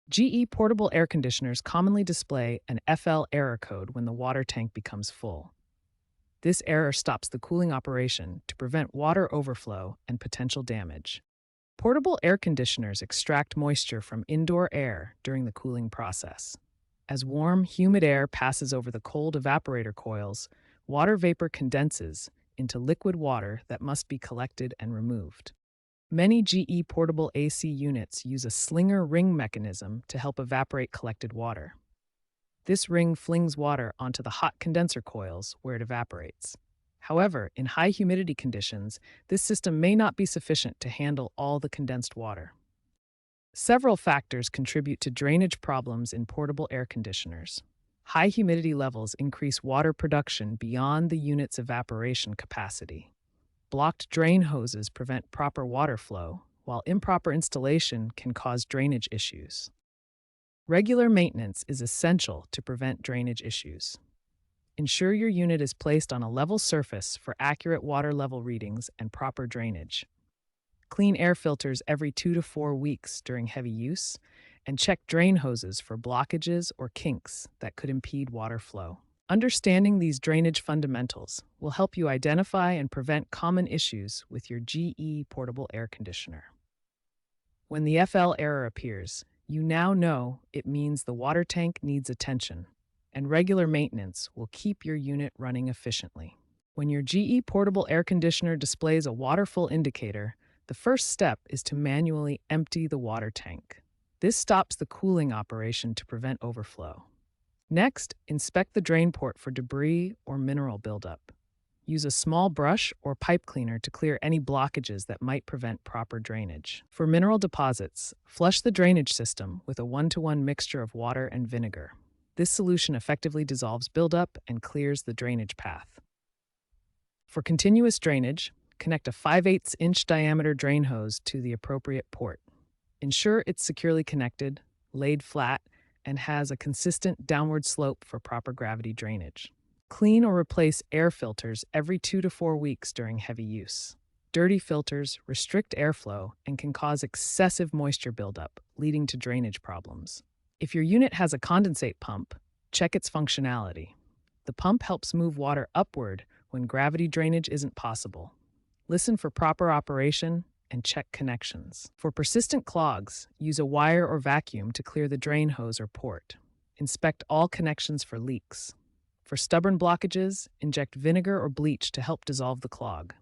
GE portable air conditioners commonly display an FL error code when the water tank becomes full. This error stops the cooling operation to prevent water overflow and potential damage. Portable air conditioners extract moisture from indoor air during the cooling process. As warm, humid air passes over the cold evaporator coils, water vapor condenses into liquid water that must be collected and removed. Many GE portable AC units use a slinger ring mechanism to help evaporate collected water. This ring flings water onto the hot condenser coils where it evaporates. However, in high humidity conditions, this system may not be sufficient to handle all the condensed water. Several factors contribute to drainage problems in portable air conditioners. High humidity levels increase water production beyond the unit's evaporation capacity. Blocked drain hoses prevent proper water flow, while improper installation can cause drainage issues. Regular maintenance is essential to prevent drainage issues. Ensure your unit is placed on a level surface for accurate water level readings and proper drainage. Clean air filters every 2 to 4 weeks during heavy use, and check drain hoses for blockages or kinks that could impede water flow. Understanding these drainage fundamentals will help you identify and prevent common issues with your GE portable air conditioner. When the FL error appears, you now know it means the water tank needs attention, and regular maintenance will keep your unit running efficiently. When your GE portable air conditioner displays a water full indicator, the first step is to manually empty the water tank. This stops the cooling operation to prevent overflow. Next, inspect the drain port for debris or mineral buildup. Use a small brush or pipe cleaner to clear any blockages that might prevent proper drainage. For mineral deposits, flush the drainage system with a 1-to-1 mixture of water and vinegar. This solution effectively dissolves buildup and clears the drainage path. For continuous drainage, connect a 5/8-inch diameter drain hose to the appropriate port. Ensure it's securely connected, laid flat, and has a consistent downward slope for proper gravity drainage. Clean or replace air filters every 2 to 4 weeks during heavy use. Dirty filters restrict airflow and can cause excessive moisture buildup, leading to drainage problems. If your unit has a condensate pump, check its functionality. The pump helps move water upward when gravity drainage isn't possible. Listen for proper operation and check connections. For persistent clogs, use a wire or vacuum to clear the drain hose or port. Inspect all connections for leaks. For stubborn blockages, inject vinegar or bleach to help dissolve the clog.